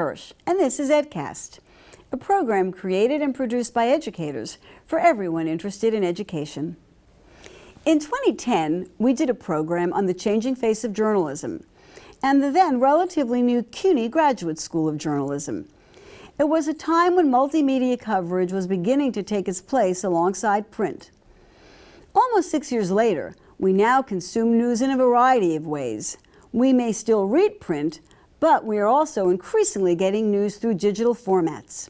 Hirsch, and this is EdCast, a program created and produced by educators for everyone interested in education. In 2010, we did a program on the changing face of journalism and the then relatively new CUNY Graduate School of Journalism. It was a time when multimedia coverage was beginning to take its place alongside print. Almost 6 years later, we now consume news in a variety of ways. We may still read print, but we are also increasingly getting news through digital formats.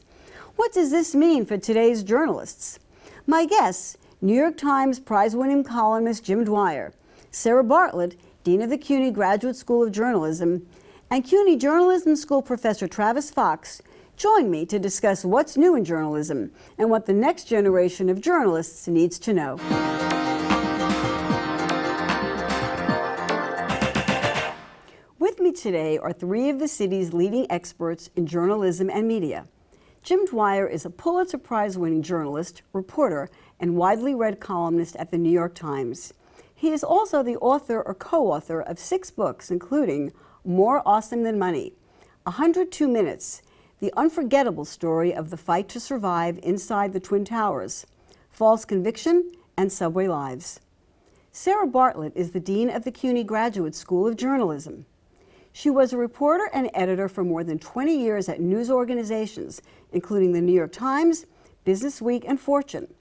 What does this mean for today's journalists? My guests, New York Times prize-winning columnist Jim Dwyer, Sarah Bartlett, Dean of the CUNY Graduate School of Journalism, and CUNY Journalism School Professor Travis Fox join me to discuss what's new in journalism and what the next generation of journalists needs to know. With me today are three of the city's leading experts in journalism and media. Jim Dwyer is a Pulitzer Prize-winning journalist, reporter, and widely read columnist at the New York Times. He is also the author or co-author of 6 books, including More Awesome Than Money, 102 Minutes, The Unforgettable Story of the Fight to Survive Inside the Twin Towers, False Conviction, and Subway Lives. Sarah Bartlett is the Dean of the CUNY Graduate School of Journalism. She was a reporter and editor for more than 20 years at news organizations, including the New York Times, Business Week, and Fortune.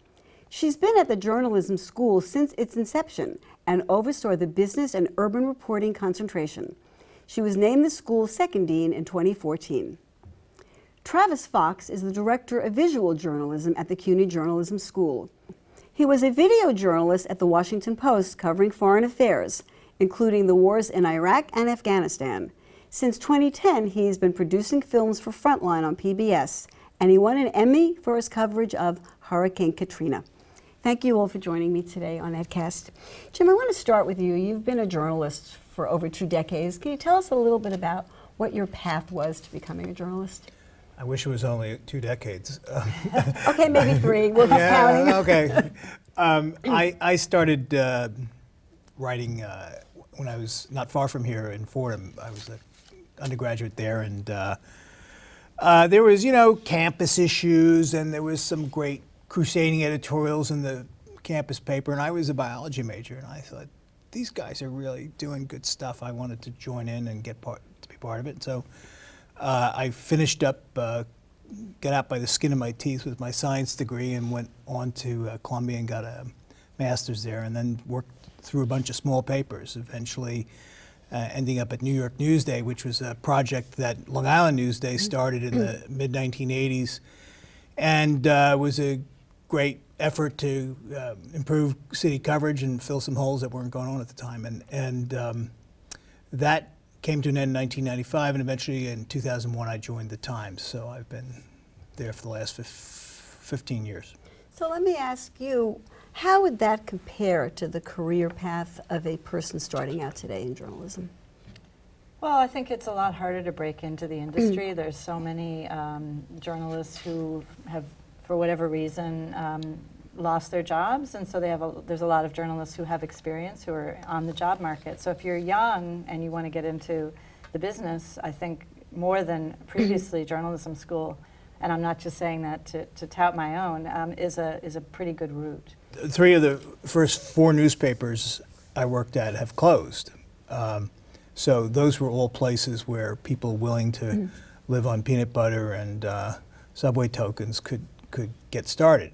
She's been at the journalism school since its inception and oversaw the business and urban reporting concentration. She was named the school's second dean in 2014. Travis Fox is the director of visual journalism at the CUNY Journalism School. He was a video journalist at the Washington Post covering foreign affairs, including the wars in Iraq and Afghanistan. Since 2010, he's been producing films for Frontline on PBS, and he won an Emmy for his coverage of Hurricane Katrina. Thank you all for joining me today on EdCast. Jim, I want to start with you. You've been a journalist for over 2 decades. Can you tell us a little bit about what your path was to becoming a journalist? I wish it was only 2 decades. Okay, maybe 3. We'll keep counting. Okay. I started writing when I was not far from here in Fordham. I was an undergraduate there, and there was, campus issues, and there was some great crusading editorials in the campus paper, and I was a biology major, and I thought, these guys are really doing good stuff. I wanted to join in and be part of it. So I finished up, got out by the skin of my teeth with my science degree, and went on to Columbia and got a master's there, and then worked through a bunch of small papers, eventually ending up at New York Newsday, which was a project that Long Island Newsday started in the mid-1980s, and was a great effort to improve city coverage and fill some holes that weren't going on at the time. And that came to an end in 1995, and eventually in 2001 I joined the Times. So I've been there for the last 15 years. So let me ask you, how would that compare to the career path of a person starting out today in journalism? Well, I think it's a lot harder to break into the industry. There's so many journalists who have, for whatever reason, lost their jobs, and so there's a lot of journalists who have experience who are on the job market. So if you're young and you want to get into the business, I think more than previously, journalism school, and I'm not just saying that to tout my own, is a pretty good route. 3 of the first 4 newspapers I worked at have closed. So those were all places where people willing to live on peanut butter and subway tokens could get started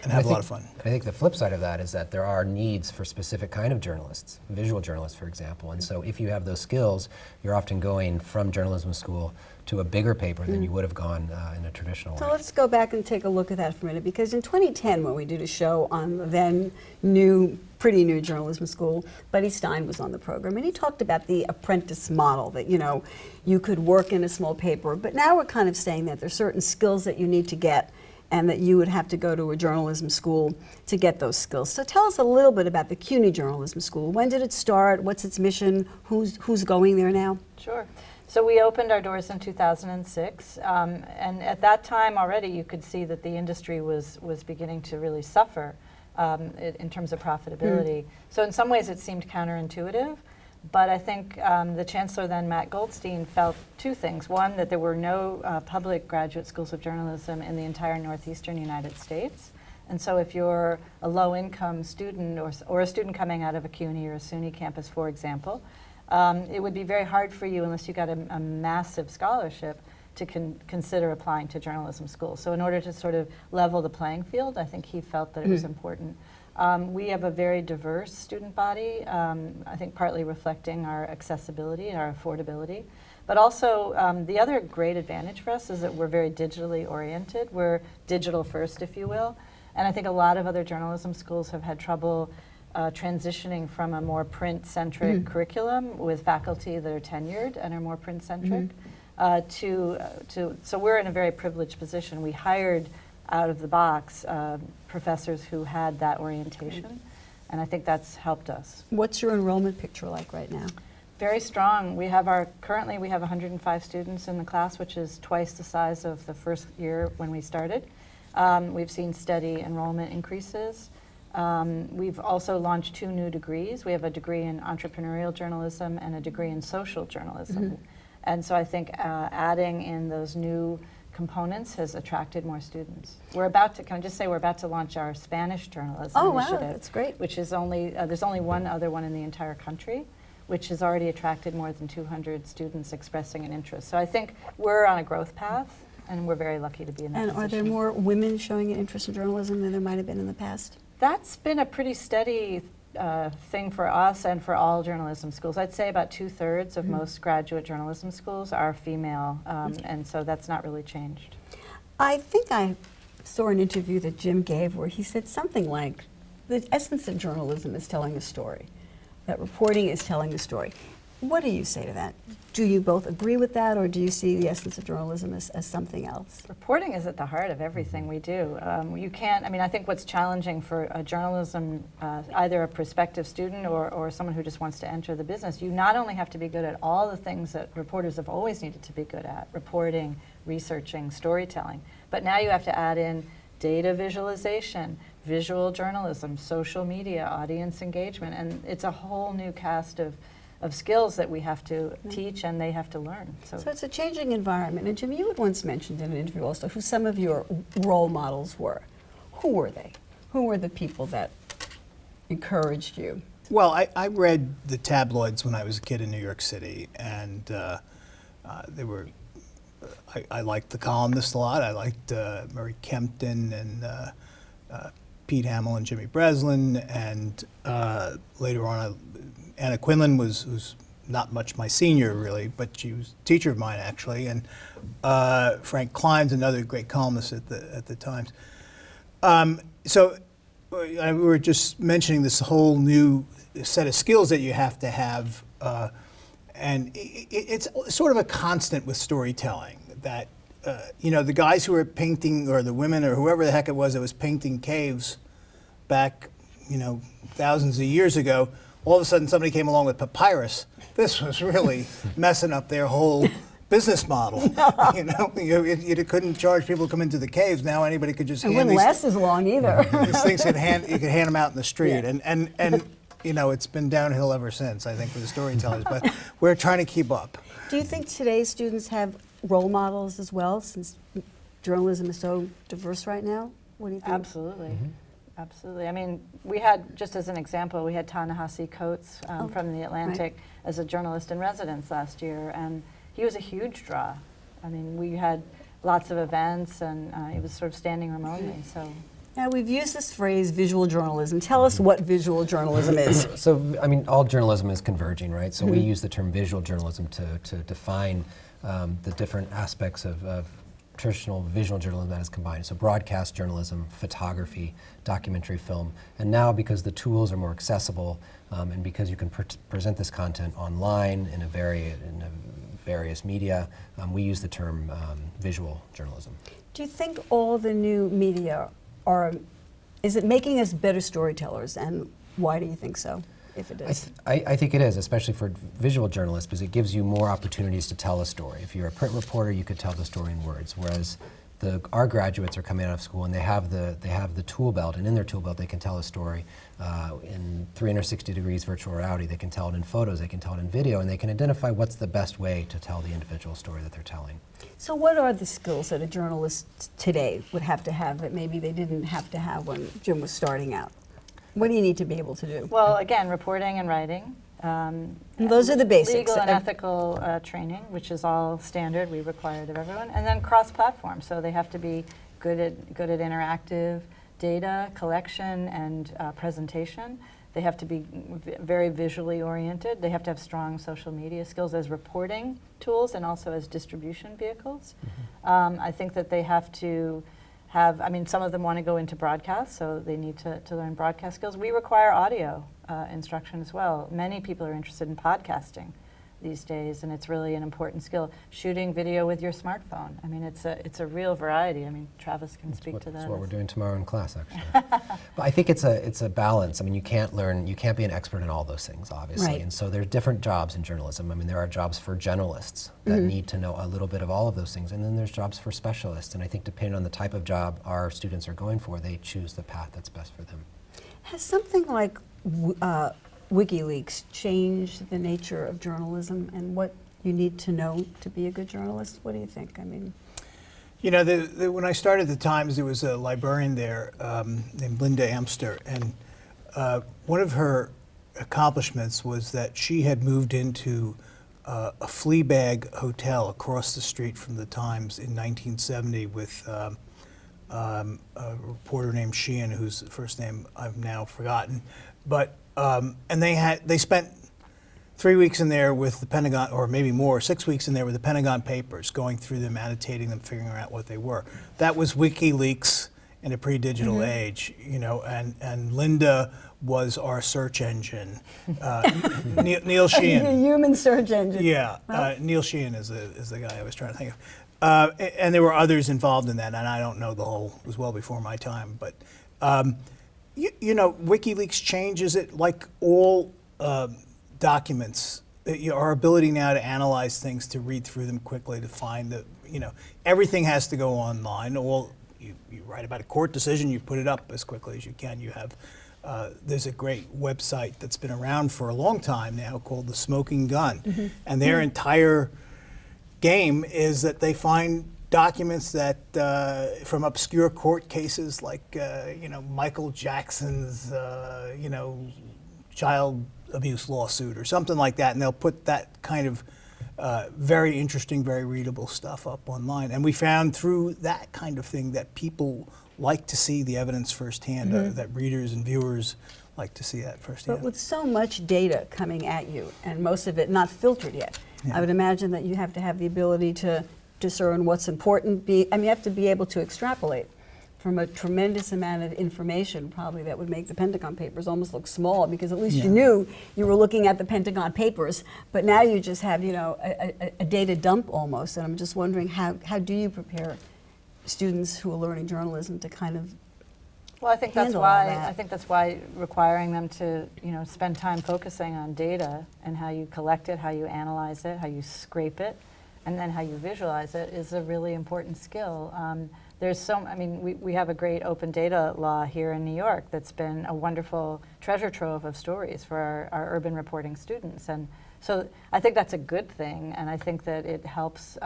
and have a lot of fun. I think the flip side of that is that there are needs for specific kind of journalists, visual journalists, for example. And so if you have those skills, you're often going from journalism school to a bigger paper than you would have gone in a traditional way. So let's go back and take a look at that for a minute, because in 2010, when we did a show on the then pretty new journalism school, Buddy Stein was on the program, and he talked about the apprentice model, that you could work in a small paper, but now we're kind of saying that there's certain skills that you need to get, and that you would have to go to a journalism school to get those skills. So tell us a little bit about the CUNY Journalism School. When did it start? What's its mission? Who's going there now? Sure. So we opened our doors in 2006, and at that time already you could see that the industry was beginning to really suffer in terms of profitability. So in some ways it seemed counterintuitive, But I think the chancellor then, Matt Goldstein, felt two things. One, that there were no public graduate schools of journalism in the entire northeastern United States. And so if you're a low-income student or a student coming out of a CUNY or a SUNY campus, for example, it would be very hard for you, unless you got a massive scholarship, to consider applying to journalism school. So in order to sort of level the playing field, I think he felt that it was important. We have a very diverse student body, I think partly reflecting our accessibility and our affordability. But also, the other great advantage for us is that we're very digitally oriented. We're digital first, if you will. And I think a lot of other journalism schools have had trouble transitioning from a more print-centric curriculum with faculty that are tenured and are more print-centric so we're in a very privileged position. We hired out of the box professors who had that orientation, and I think that's helped us. What's your enrollment picture like right now? Very strong. Currently we have 105 students in the class, which is twice the size of the first year when we started. We've seen steady enrollment increases. We've also launched 2 new degrees. We have a degree in entrepreneurial journalism and a degree in social journalism. And so I think adding in those new components has attracted more students. We're about to, can I just say, we're about to launch our Spanish journalism initiative. Wow, that's great. Which is only, there's only one other one in the entire country, which has already attracted more than 200 students expressing an interest. So I think we're on a growth path, and we're very lucky to be in that position. And are there more women showing an interest in journalism than there might have been in the past? That's been a pretty steady thing for us and for all journalism schools. I'd say about 2/3 of most graduate journalism schools are female, and so that's not really changed. I think I saw an interview that Jim gave where he said something like, the essence of journalism is telling a story, that reporting is telling a story. What do you say to that? Do you both agree with that, or do you see the essence of journalism as something else? Reporting is at the heart of everything we do. You can't, I mean, I think what's challenging for a journalism, either a prospective student or someone who just wants to enter the business, you not only have to be good at all the things that reporters have always needed to be good at, reporting, researching, storytelling, but now you have to add in data visualization, visual journalism, social media, audience engagement, and it's a whole new cast of skills that we have to teach and they have to learn. So it's a changing environment. And Jim, you had once mentioned in an interview also who some of your role models were. Who were they? Who were the people that encouraged you? Well, I read the tabloids when I was a kid in New York City, and they were. I liked the Columnist a lot. I liked Murray Kempton and Pete Hamill and Jimmy Breslin, and later on, Anna Quinlan was not much my senior, really, but she was a teacher of mine, actually, and Frank Klein's another great columnist at the Times. So we were just mentioning this whole new set of skills that you have to have, and it's sort of a constant with storytelling that, the guys who were painting, or the women, or whoever the heck it was that was painting caves back, thousands of years ago, all of a sudden somebody came along with papyrus. This was really messing up their whole business model. You couldn't charge people to come into the caves. Now anybody could just hand wouldn't last as long either. these things. You could hand them out in the street, Yeah. and it's been downhill ever since, I think, for the storytellers. But we're trying to keep up. Do you think today's students have role models as well, since journalism is so diverse right now? What do you think? absolutely. Absolutely. I mean, we had, just as an example, we had Ta-Nehisi Coates from The Atlantic as a journalist in residence last year, and he was a huge draw. I mean, we had lots of events, and he was sort of standing room only. So. Now, we've used this phrase, visual journalism. Tell us what visual journalism is. So, I mean, all journalism is converging, right? So we use the term visual journalism to define the different aspects of traditional visual journalism that is combined. So broadcast journalism, photography, documentary film, and now because the tools are more accessible and because you can present this content online in various media, we use the term visual journalism. Do you think all the new media is it making us better storytellers, and why do you think so, if it is? I think it is, especially for visual journalists, because it gives you more opportunities to tell a story. If you're a print reporter, you could tell the story in words, whereas our graduates are coming out of school and they have the tool belt, and in their tool belt they can tell a story in 360 degrees virtual reality. They can tell it in photos, they can tell it in video, and they can identify what's the best way to tell the individual story that they're telling. So what are the skills that a journalist today would have to have that maybe they didn't have to have when Jim was starting out? What do you need to be able to do? Well, again, reporting and writing. And those are the basics. Legal and ethical training, which is all standard, we required of everyone. And then cross-platform, so they have to be good at interactive data collection and presentation. They have to be very visually oriented. They have to have strong social media skills as reporting tools and also as distribution vehicles. I think that they have to have, I mean, some of them want to go into broadcast, so they need to learn broadcast skills. We require audio instruction as well. Many people are interested in podcasting these days, and it's really an important skill. Shooting video with your smartphone. I mean, it's a real variety. I mean, Travis can speak to that. That's what we're doing tomorrow in class, actually. But I think it's a balance. I mean, you can't be an expert in all those things, obviously. Right. And so there's different jobs in journalism. I mean, there are jobs for generalists that need to know a little bit of all of those things, and then there's jobs for specialists. And I think depending on the type of job our students are going for, they choose the path that's best for them. Has something like WikiLeaks changed the nature of journalism and what you need to know to be a good journalist? What do you think? I mean, You know, when I started at the Times, there was a librarian there named Linda Amster, and one of her accomplishments was that she had moved into a Fleabag hotel across the street from the Times in 1970 with a reporter named Sheehan, whose first name I've now forgotten. But and they spent 3 weeks in there with the Pentagon, or maybe more, 6 weeks in there with the Pentagon Papers, going through them, annotating them, figuring out what they were. That was WikiLeaks in a pre-digital age, you know, and Linda was our search engine. Neil Sheehan. a human search engine. Yeah, Neil Sheehan is the guy I was trying to think of. And there were others involved in that, and I don't know the whole, it was well before my time, but you know, WikiLeaks changes it like all documents. Our ability now to analyze things, to read through them quickly, to find the, you know, everything has to go online. You write about a court decision, you put it up as quickly as you can. You have, there's a great website that's been around for a long time now called The Smoking Gun, and their entire game is that they find documents that from obscure court cases like you know, Michael Jackson's you know, child abuse lawsuit or something like that, and they'll put that kind of very interesting, very readable stuff up online. And we found through that kind of thing that people like to see the evidence firsthand, that readers and viewers like to see that firsthand. But with so much data coming at you, and most of it not filtered yet, I would imagine that you have to have the ability to discern what's important. You have to be able to extrapolate from a tremendous amount of information, probably that would make the Pentagon Papers almost look small, because at least you knew you were looking at the Pentagon Papers, but now you just have, you know, a data dump almost. And I'm just wondering, how do you prepare students who are learning journalism to kind of Well, I think that's handle all why that? I think that's why requiring them to, you know, spend time focusing on data and how you collect it, how you analyze it, how you scrape it, and then how you visualize it is a really important skill. There's I mean, we have a great open data law here in New York that's been a wonderful treasure trove of stories for our urban reporting students, and so I think that's a good thing, and I think that it helps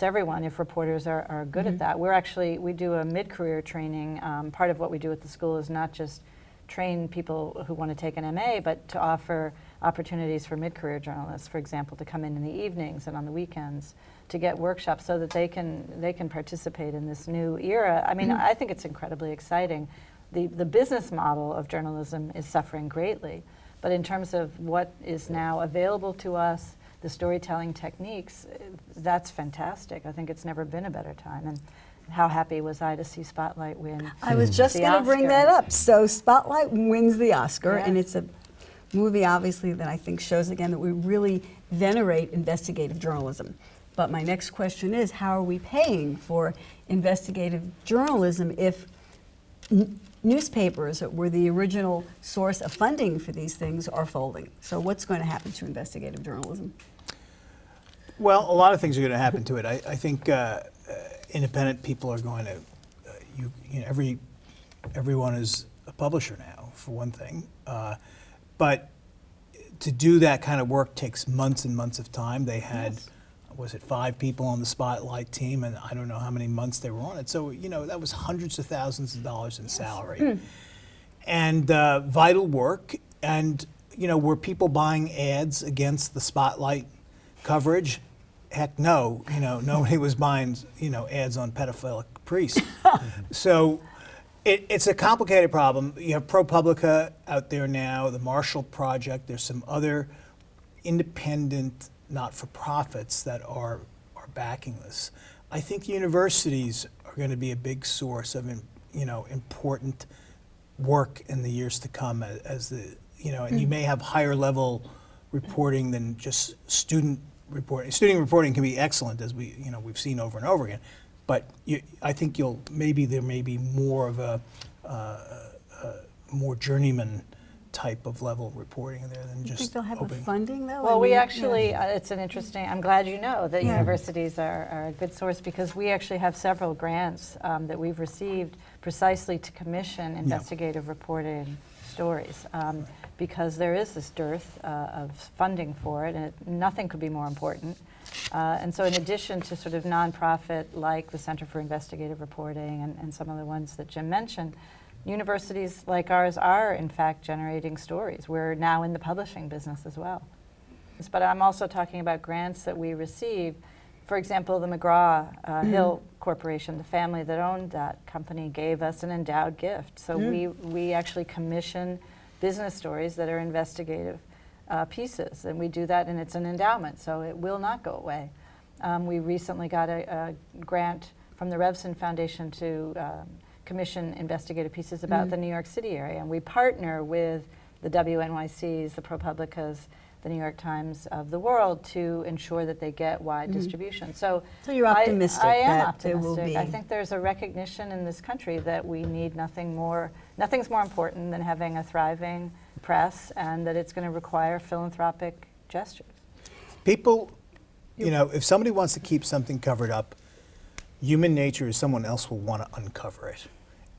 everyone if reporters are good at that. We do a mid-career training. Part of what we do at the school is not just train people who want to take an MA, but to offer opportunities for mid-career journalists, for example, to come in the evenings and on the weekends to get workshops so that they can participate in this new era. I mean, I think it's incredibly exciting. The business model of journalism is suffering greatly, but in terms of what is now available to us, the storytelling techniques, that's fantastic. I think it's never been a better time. And how happy was I to see Spotlight win? I was just going to bring that up. So Spotlight wins the Oscar, and it's a movie, obviously, that I think shows again that we really venerate investigative journalism. But my next question is, how are we paying for investigative journalism if newspapers that were the original source of funding for these things are folding? So what's going to happen to investigative journalism? Well, a lot of things are going to happen to it. I think independent people are going to, you know, everyone is a publisher now, for one thing. But to do that kind of work takes months and months of time. They had, was it 5 people on the Spotlight team, and I don't know how many months they were on it. So, you know, that was hundreds of thousands of dollars in salary. And vital work. And, you know, were people buying ads against the Spotlight coverage? Heck no. You know, nobody was buying, you know, ads on pedophilic priests. So it's a complicated problem. You have ProPublica out there now, the Marshall Project. There's some other independent not-for-profits that are backing this. I think universities are going to be a big source of, you know, important work in the years to come as the, you know, and you may have higher level reporting than just student reporting. Student reporting can be excellent, as we, you know, we've seen over and over again. But I think there may be more of a more journeyman type of level reporting there than just. You think they'll have open. the funding though? Well, I we mean, actually, it's an interesting, I'm glad you know that universities are a good source, because we actually have several grants that we've received precisely to commission investigative reporting stories, because there is this dearth of funding for it, and nothing could be more important. And so in addition to sort of nonprofit like the Center for Investigative Reporting and some of the ones that Jim mentioned, universities like ours are in fact generating stories. We're now in the publishing business as well. But I'm also talking about grants that we receive. For example, the McGraw-Hill Corporation, the family that owned that company, gave us an endowed gift. So we actually commission business stories that are investigative pieces, and we do that, and it's an endowment, so it will not go away. We recently got a grant from the Revson Foundation to commission investigative pieces about the New York City area, and we partner with the WNYCs, the ProPublicas, the New York Times of the world to ensure that they get wide distribution. So you're optimistic I am that optimistic. there will be. I think there's a recognition in this country that we need nothing's more important than having a thriving press, and that it's going to require philanthropic gestures. People, you know, if somebody wants to keep something covered up, human nature is someone else will want to uncover it.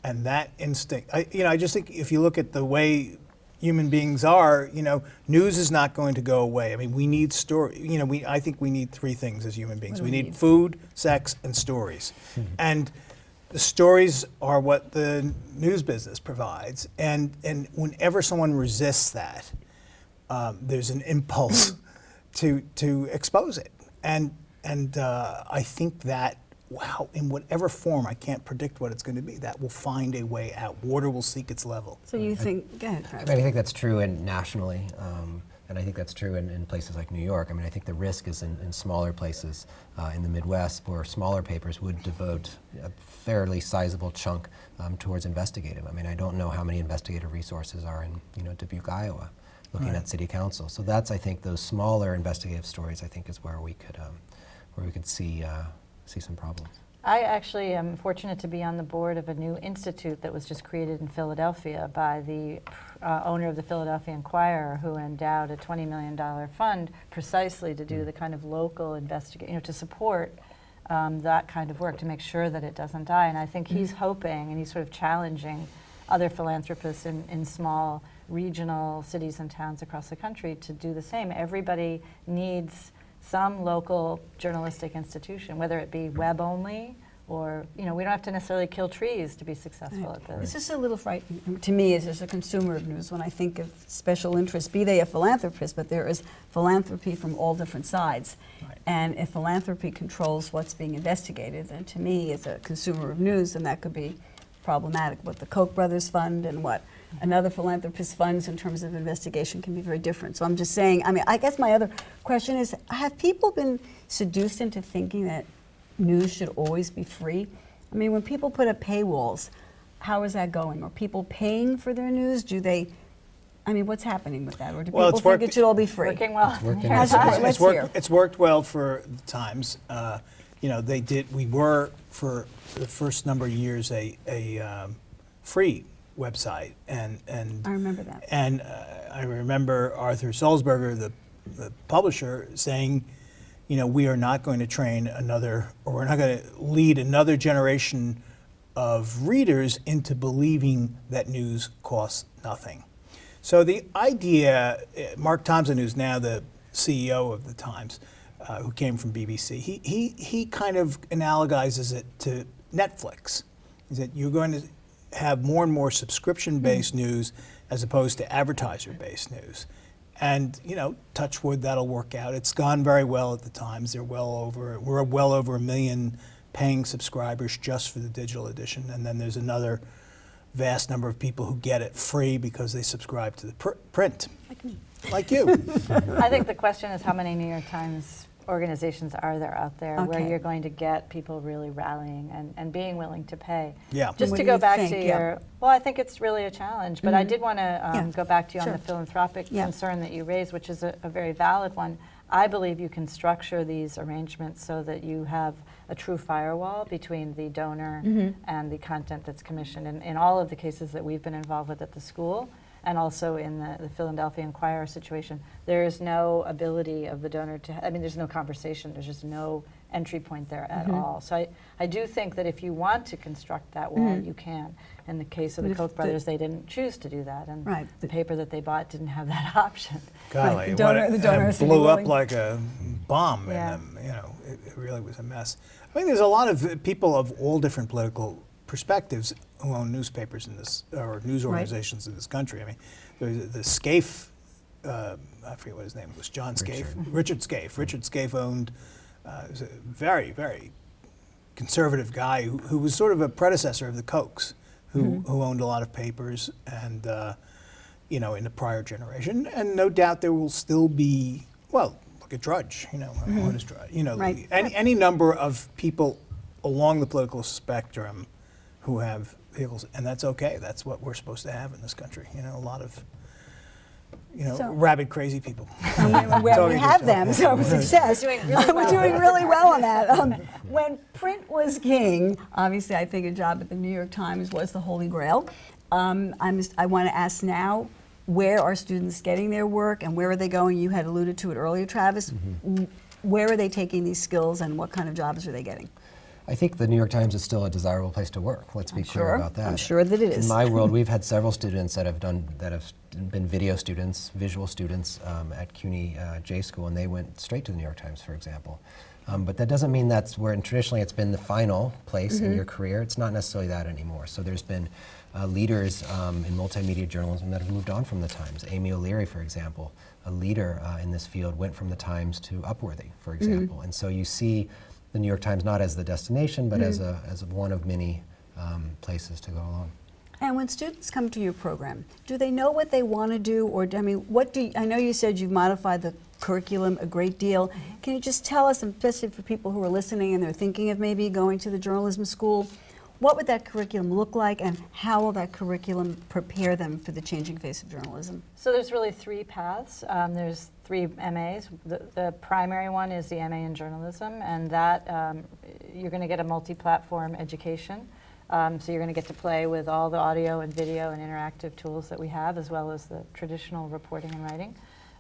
And that instinct, I just think if you look at the way human beings are, you know, news is not going to go away. I mean, we need story. You know, I think we need 3 things as human beings. We need food, sex, and stories. And the stories are what the news business provides. And whenever someone resists that, there's an impulse to expose it. And I think that in whatever form, I can't predict what it's going to be, that will find a way out. Water will seek its level. So you think, go ahead, Travis. I think that's true nationally, and I think that's true in places like New York. I mean, I think the risk is in smaller places in the Midwest, where smaller papers would devote a fairly sizable chunk towards investigative. I mean, I don't know how many investigative resources are in, you know, Dubuque, Iowa, looking at city council. So that's, I think, those smaller investigative stories, I think, is where we could see some problems. I actually am fortunate to be on the board of a new institute that was just created in Philadelphia by the owner of the Philadelphia Inquirer, who endowed a $20 million fund precisely to do the kind of local investigation, you know, to support that kind of work, to make sure that it doesn't die. And I think he's hoping, and he's sort of challenging other philanthropists in small regional cities and towns across the country to do the same. Everybody needs some local journalistic institution, whether it be web only, or, you know, we don't have to necessarily kill trees to be successful at this. It's just a little frightening to me as a consumer of news when I think of special interests, be they a philanthropist, but there is philanthropy from all different sides. Right. And if philanthropy controls what's being investigated, then to me as a consumer of news, then that could be problematic. What the Koch brothers fund and what another philanthropist funds in terms of investigation can be very different. So I'm just saying, I mean, I guess my other question is, have people been seduced into thinking that news should always be free? I mean, when people put up paywalls, how is that going? Are people paying for their news? Do they, I mean, what's happening with that? Or do people think it should all be free? Working well. It's worked well for the Times. You know, we were, for the first number of years, a free website, and I remember that. And I remember Arthur Sulzberger, the publisher, saying, we are not going to train another, or we're not going to lead another generation of readers into believing that news costs nothing. So the idea, Mark Thompson, who's now the CEO of the Times, who came from BBC, he kind of analogizes it to Netflix. Is that you're going to have more and more subscription-based news as opposed to advertiser-based news. And, touch wood, that'll work out. It's gone very well at the Times. We're well over 1 million paying subscribers just for the digital edition. And then there's another vast number of people who get it free because they subscribe to the print. Like me. Like you. I think the question is how many New York Times organizations are there out there where Okay. you're going to get people really rallying and being willing to pay. Yeah. Just What to do go you back think? to Yeah. your, well, I think it's really a challenge, but I did want to Yeah. go back to you Sure. on the philanthropic Yeah. concern that you raised, which is a very valid one. I believe you can structure these arrangements so that you have a true firewall between the donor and the content that's commissioned. And in all of the cases that we've been involved with at the school, and also in the Philadelphia Inquirer situation, there is no ability of the donor to, there's no conversation, there's just no entry point there at all. So I do think that if you want to construct that wall, you can. In the case of But the if Koch the- brothers, they didn't choose to do that, and Right. the paper that they bought didn't have that option. Golly, the donor has it to be blew up willing. like a bomb. Yeah. And, it really was a mess. I mean, there's a lot of people of all different political perspectives who own newspapers in this, or news organizations in this country. I mean, there's the Scaife, I forget what his name was, John Scaife? Richard Scaife. Richard Scaife owned, was a very, very conservative guy who was sort of a predecessor of the Kochs, who owned a lot of papers and, in the prior generation. And no doubt there will still be, well, look at Drudge, what is Drudge? Right. Any number of people along the political spectrum who have vehicles, and that's okay. That's what we're supposed to have in this country. A lot of, So- rabid, crazy people. We Talking to have yourself. them, so success. Doing really We're well. doing really well on that. When print was king, obviously I think a job at the New York Times was the holy grail. I want to ask now, where are students getting their work and where are they going? You had alluded to it earlier, Travis. Where are they taking these skills and what kind of jobs are they getting? I think the New York Times is still a desirable place to work. Let's be clear about that. I'm sure that it is. In my world, we've had several students that have been video students, visual students at CUNY J School, and they went straight to the New York Times, for example. But that doesn't mean that's where, and traditionally it's been the final place in your career. It's not necessarily that anymore. So there's been leaders in multimedia journalism that have moved on from the Times. Amy O'Leary, for example, a leader in this field, went from the Times to Upworthy, for example. And so you see the New York Times not as the destination, but as one of many places to go along. And when students come to your program, do they know what they want to do, or I know you said you've modified the curriculum a great deal. Can you just tell us, especially for people who are listening and they're thinking of maybe going to the journalism school, what would that curriculum look like, and how will that curriculum prepare them for the changing face of journalism? So there's really three paths. There's three MAs. The primary one is the MA in journalism, and that you're going to get a multi-platform education. So you're going to get to play with all the audio and video and interactive tools that we have, as well as the traditional reporting and writing.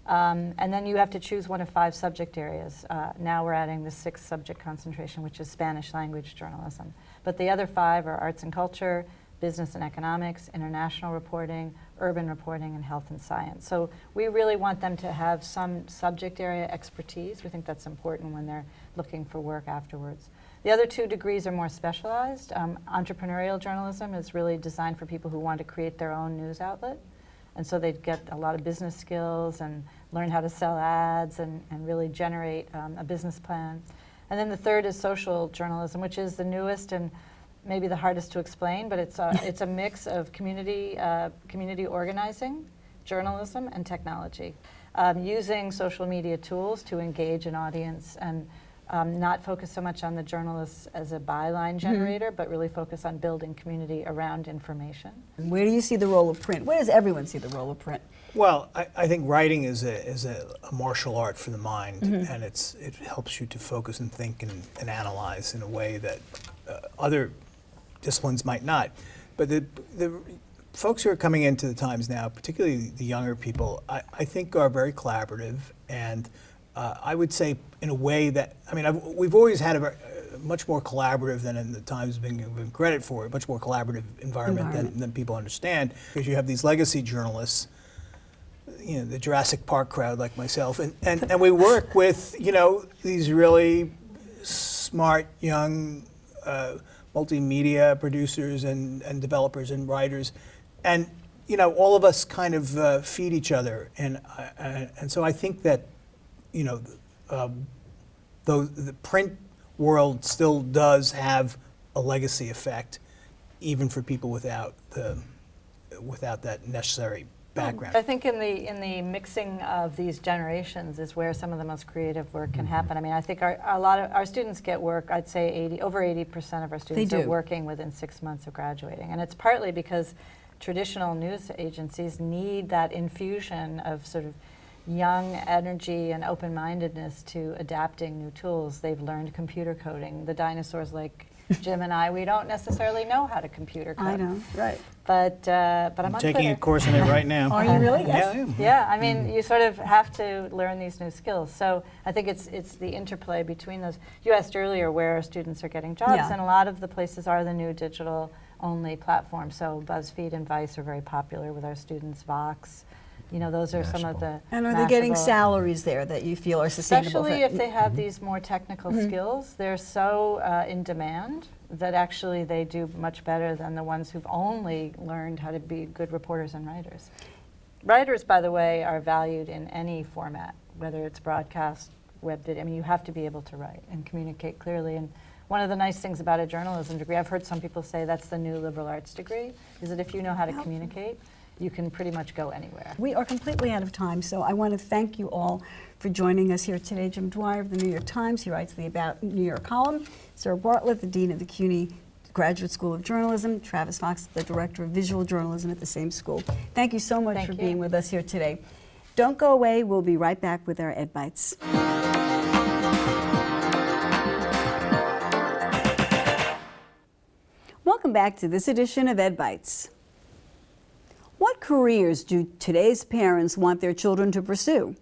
And then you have to choose one of 5 subject areas. Now we're adding the 6th subject concentration, which is Spanish language journalism. But the other 5 are arts and culture, business and economics, international reporting, urban reporting, and health and science. So we really want them to have some subject area expertise. We think that's important when they're looking for work afterwards. The other 2 degrees are more specialized. Entrepreneurial journalism is really designed for people who want to create their own news outlet. And so they'd get a lot of business skills and learn how to sell ads and really generate a business plan. And then the 3rd is social journalism, which is the newest and maybe the hardest to explain, but it's a mix of community organizing, journalism, and technology. Using social media tools to engage an audience and not focus so much on the journalists as a byline generator, but really focus on building community around information. And where do you see the role of print? Where does everyone see the role of print? Well, I think writing is a martial art for the mind, and it helps you to focus and think and analyze in a way that other disciplines might not. But the folks who are coming into the Times now, particularly the younger people, I think are very collaborative and I would say in a way that, I mean, we've always had a much more collaborative than in the Times being given credit for, a much more collaborative environment than people understand, because you have these legacy journalists, you know, the Jurassic Park crowd like myself, and we work with, you know, these really smart young multimedia producers and developers and writers, and you know, all of us kind of feed each other, and so I think that, you know, though the print world still does have a legacy effect, even for people without that necessary background. I think in the mixing of these generations is where some of the most creative work can happen. I mean, I think a lot of our students get work. I'd say over 80% of our students are working within 6 months of graduating, and it's partly because traditional news agencies need that infusion of sort of young energy and open-mindedness to adapting new tools. They've learned computer coding. The dinosaurs like Jim and I, we don't necessarily know how to computer code. I know, right. But I'm on taking Twitter. a course in it right now. Are you really? Yeah, I am. Yeah, I mean, you sort of have to learn these new skills. So I think it's the interplay between those. You asked earlier where students are getting jobs, and a lot of the places are the new digital-only platforms. So BuzzFeed and Vice are very popular with our students, Vox. You know, those are some of the And are they getting salaries there that you feel are sustainable? Especially if they have these more technical skills, they're so in demand that actually they do much better than the ones who've only learned how to be good reporters and writers. Writers, by the way, are valued in any format, whether it's broadcast, web video. I mean, you have to be able to write and communicate clearly. And one of the nice things about a journalism degree, I've heard some people say that's the new liberal arts degree, is that if you know how to communicate, you can pretty much go anywhere. We are completely out of time, so I want to thank you all for joining us here today. Jim Dwyer of the New York Times, he writes the About New York column. Sarah Bartlett, the Dean of the CUNY Graduate School of Journalism. Travis Fox, the Director of Visual Journalism at the same school. Thank you so much for being with us here today. Don't go away. We'll be right back with our Ed Bites. Welcome back to this edition of Ed Bites. What careers do today's parents want their children to pursue?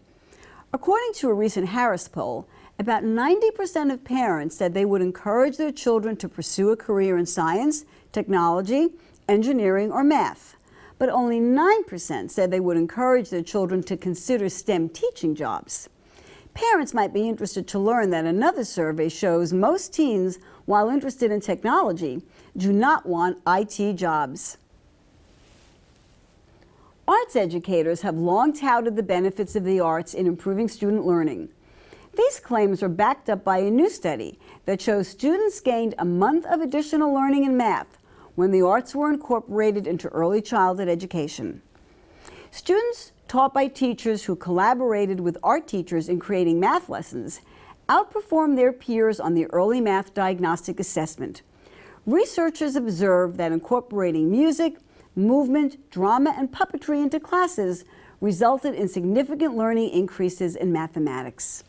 According to a recent Harris poll, about 90% of parents said they would encourage their children to pursue a career in science, technology, engineering, or math. But only 9% said they would encourage their children to consider STEM teaching jobs. Parents might be interested to learn that another survey shows most teens, while interested in technology, do not want IT jobs. Arts educators have long touted the benefits of the arts in improving student learning. These claims are backed up by a new study that shows students gained a month of additional learning in math when the arts were incorporated into early childhood education. Students taught by teachers who collaborated with art teachers in creating math lessons outperformed their peers on the early math diagnostic assessment. Researchers observed that incorporating music, movement, drama, and puppetry into classes resulted in significant learning increases in mathematics.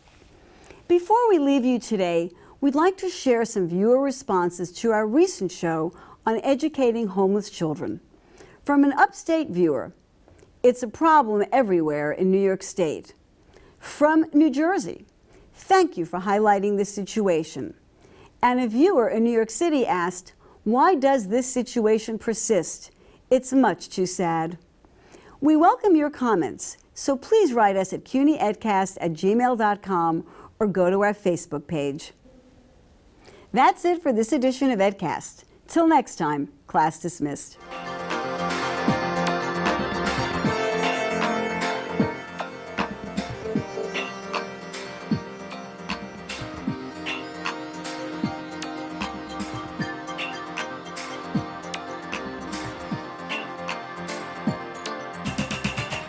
Before we leave you today, we'd like to share some viewer responses to our recent show on educating homeless children. From an upstate viewer, it's a problem everywhere in New York State. From New Jersey, thank you for highlighting this situation. And a viewer in New York City asked, why does this situation persist? It's much too sad. We welcome your comments, so please write us at cunyedcast@gmail.com or go to our Facebook page. That's it for this edition of EdCast. Till next time, class dismissed.